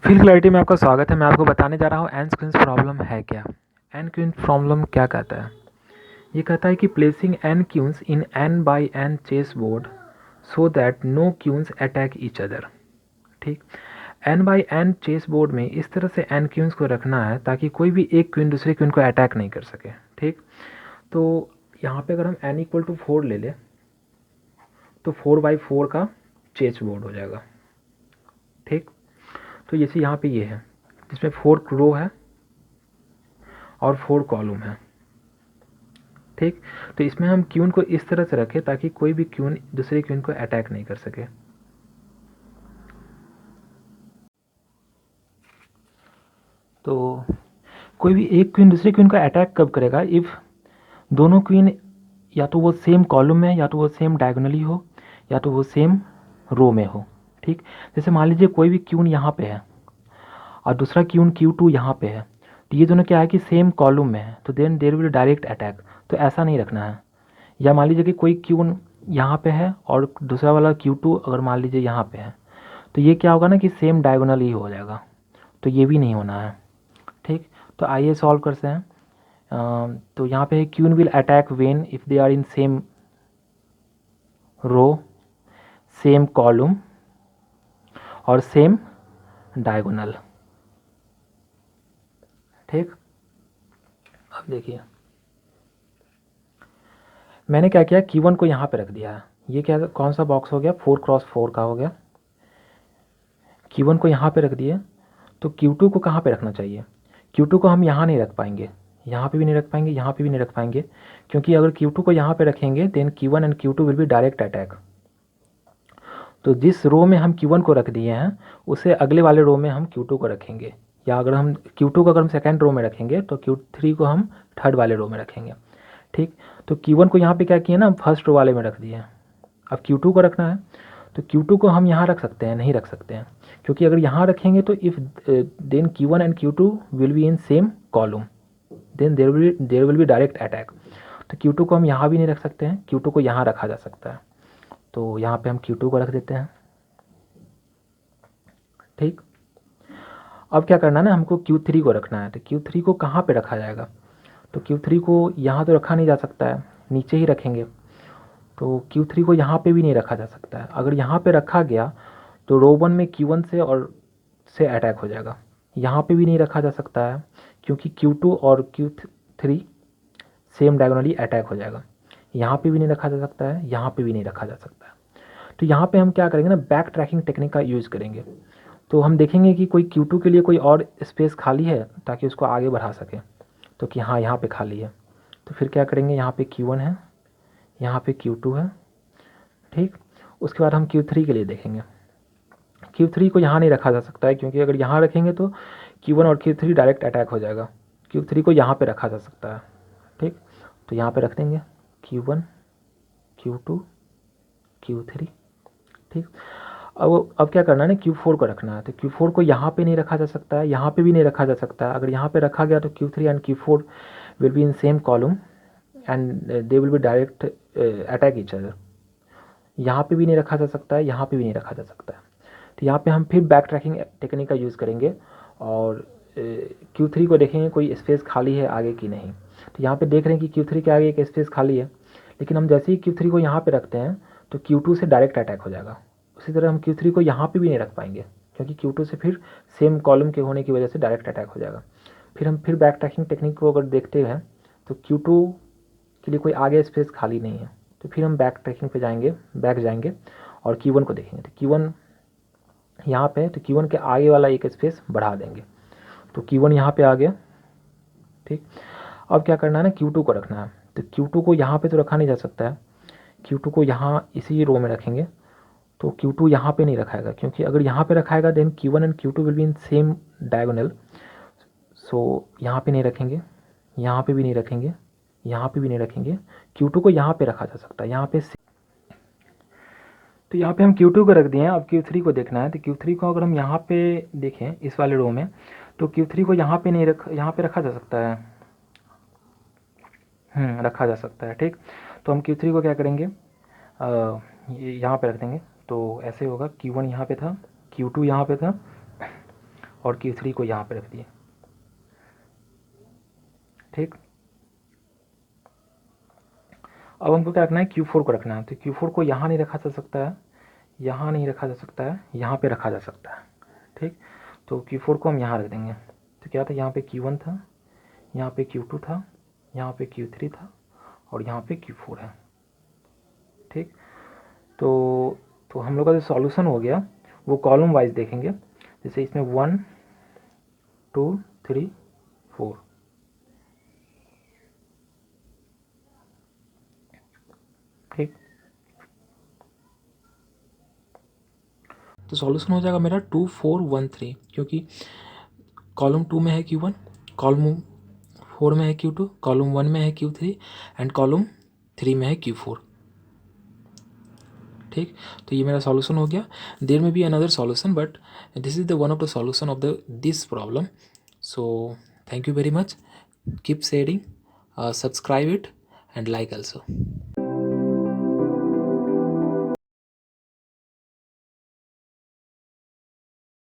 Feel clarity में आपका स्वागत है। मैं आपको बताने जा रहा हूँ एन क्वींस प्रॉब्लम है क्या। एन क्वींस प्रॉब्लम क्या कहता है? ये कहता है कि placing N queens in N by N chess board so that no queens attack each other. ठीक, N by N chess board में इस तरह से एन क्वींस को रखना है ताकि कोई भी एक क्वीन दूसरे क्वीन को अटैक नहीं कर सके। ठीक, तो यहाँ पे अगर हम एन इक्वल टू 4 ले लें तो 4x4 का चेस बोर्ड हो जाएगा। ठीक, तो जैसे यहाँ पे ये है जिसमें 4 रो है और 4 कॉलम है। ठीक, तो इसमें हम क्यून को इस तरह से रखें ताकि कोई भी क्यून दूसरे क्यून को अटैक नहीं कर सके। तो कोई भी एक क्वीन दूसरे क्वीन को अटैक कब करेगा? इफ़ दोनों क्वीन या तो वो सेम कॉलम में, या तो वो सेम डायगोनली हो, या तो वो सेम रो में हो। ठीक, जैसे मान लीजिए कोई भी क्यून यहाँ पे है और दूसरा क्यून Q2 यहाँ पे है, तो ये दोनों क्या है कि सेम कॉलम में है, तो then there will direct attack. तो ऐसा नहीं रखना है। या मान लीजिए कि कोई क्यून यहाँ पे है और दूसरा वाला Q2 अगर मान लीजिए यहाँ पे है, तो ये क्या होगा ना कि सेम डायगोनल ही हो जाएगा, तो ये भी नहीं होना है। ठीक, तो आइए सॉल्व करते हैं। तो यहाँ पे queen will attack when if they are in same row, same column और सेम डायगोनल। ठीक, अब देखिए मैंने क्या किया, Q1 को यहाँ पे रख दिया है। ये क्या, कौन सा बॉक्स हो गया? 4x4 का हो गया। Q1 को यहाँ पे रख दिए, तो Q2 को कहाँ पे रखना चाहिए? Q2 को हम यहाँ नहीं रख पाएंगे, यहाँ पे भी नहीं रख पाएंगे, यहाँ पे भी नहीं रख पाएंगे, क्योंकि अगर Q2 को यहाँ पे रखेंगे then Q1 and Q2 will be direct attack. तो जिस रो में हम Q1 को रख दिए हैं उसे अगले वाले रो में हम Q2 को रखेंगे, या अगर हम Q2 को अगर हम सेकेंड रो में रखेंगे तो Q3 को हम थर्ड वाले रो में रखेंगे। ठीक, तो Q1 को यहाँ पे क्या किए ना, हम फर्स्ट रो वाले में रख दिए। अब Q2 को रखना है, तो Q2 को हम यहाँ रख सकते हैं? नहीं रख सकते हैं, क्योंकि अगर यहाँ रखेंगे तो if then Q1 and Q2 will be in same column, then there will be direct attack. तो Q2 को हम यहाँ भी नहीं रख सकते हैं, Q2 को यहाँ रखा जा सकता है, तो यहाँ पे हम Q2 को रख देते हैं। ठीक, अब क्या करना है ना, हमको Q3 को रखना है। तो Q3 को कहाँ पे रखा जाएगा? तो Q3 को यहाँ तो रखा नहीं जा सकता है, नीचे ही रखेंगे। तो Q3 को यहाँ पे भी नहीं रखा जा सकता है। अगर यहाँ पे रखा गया तो रो 1 में Q1 से और से अटैक हो जाएगा। यहाँ पे भी नहीं रखा जा सकता है क्योंकि Q2 और Q3 सेम डायगोनली अटैक हो जाएगा। यहाँ पे भी नहीं रखा जा सकता है, यहाँ पे भी नहीं रखा जा सकता है। तो यहाँ पे हम क्या करेंगे ना, बैक ट्रैकिंग टेक्निक का यूज़ करेंगे। तो हम देखेंगे कि कोई Q2 के लिए कोई और स्पेस खाली है ताकि उसको आगे बढ़ा सके, तो कि हाँ यहाँ पे खाली है, तो फिर क्या करेंगे, यहाँ पे Q1 है, यहाँ पे Q2 है। ठीक, उसके बाद हम Q3 के लिए देखेंगे। Q3 को यहाँ नहीं रखा जा सकता है क्योंकि अगर यहाँ रखेंगे तो Q1 और Q3 डायरेक्ट अटैक हो जाएगा। Q3 को यहाँ पे रखा जा सकता है। ठीक, तो यहाँ पे रख देंगे Q1, Q2, Q3। ठीक, अब क्या करना है ना, Q4 को रखना है। तो Q4 को यहाँ पे नहीं रखा जा सकता है, यहाँ पे भी नहीं रखा जा सकता है। अगर यहाँ पे रखा गया तो Q3 and Q4 will be in same column and they will be direct attack each other. यहाँ पे भी नहीं रखा जा सकता है, यहाँ पे भी नहीं रखा जा सकता है। तो यहाँ पे हम फिर बैक ट्रैकिंग टेक्निक का यूज़ करेंगे और Q3 को देखेंगे कोई स्पेस खाली है आगे की नहीं। तो यहाँ पे देख रहे हैं कि Q3 के आगे एक स्पेस खाली है, लेकिन हम जैसे ही Q3 को यहाँ पे रखते हैं तो Q2 से डायरेक्ट अटैक हो जाएगा। उसी तरह हम Q3 को यहाँ पे भी नहीं रख पाएंगे क्योंकि Q2 से फिर सेम कॉलम के होने की वजह से डायरेक्ट अटैक हो जाएगा। फिर हम फिर बैक ट्रैकिंग टेक्निक को अगर देखते हैं तो Q2 के लिए कोई आगे स्पेस खाली नहीं है, तो फिर हम बैक ट्रैकिंग पे जाएंगे, बैक जाएंगे और Q1 को देखेंगे। तो Q1 यहाँ पे है, तो Q1 के आगे वाला एक स्पेस बढ़ा देंगे, तो Q1 यहाँ पे आ गया। ठीक, अब क्या करना है ना, Q2 को रखना है। तो Q2 को यहाँ पे तो रखा नहीं जा सकता है, Q2 को यहाँ इसी रो में रखेंगे। तो Q2 यहाँ पे नहीं रखाएगा क्योंकि अगर यहाँ पे रखाएगा then Q1 and Q2 will be in same diagonal. So यहाँ पे नहीं रखेंगे, यहाँ पे भी नहीं रखेंगे, यहाँ पे भी नहीं रखेंगे। Q2 को यहाँ पे रखा जा सकता है, यहाँ पे। तो यहाँ पे हम Q2 को रख दिए हैं। अब Q3 को देखना है। तो Q3 को अगर हम यहाँ पे देखें इस वाले रो में, तो Q3 को यहाँ पे नहीं यहाँ पे रखा जा सकता है, रखा जा सकता है। ठीक, तो हम Q3 को क्या करेंगे, यहाँ पे रख देंगे। तो ऐसे होगा, Q1 यहाँ पे था, Q2 यहाँ पे था और Q3 को यहाँ पे रख दिए। ठीक, अब हमको क्या रखना है, Q4 को रखना है। तो Q4 को यहाँ नहीं रखा जा सकता है, यहाँ नहीं रखा जा सकता है, यहाँ पे रखा जा सकता है। ठीक, तो Q4 को हम यहाँ रख देंगे। तो क्या था, यहाँ पे Q1 था, यहाँ पे Q2 था, यहाँ पे Q3 था और यहाँ पे Q4 है। ठीक, तो हम लोग का जो सॉल्यूशन हो गया वो कॉलम वाइज देखेंगे। जैसे इसमें 1 2 3 4, ठीक, तो सॉल्यूशन हो जाएगा मेरा 2 4 1 3, क्योंकि कॉलम 2 में है Q1, कॉलम 4 में है Q2, कॉलम 1 में है Q3 एंड कॉलम 3 में है Q4। ठीक, तो ये मेरा सॉल्यूशन हो गया। देयर में be another solution but this is the one of the solution of the this problem. So thank you very much. Keep sharing, subscribe it and like also.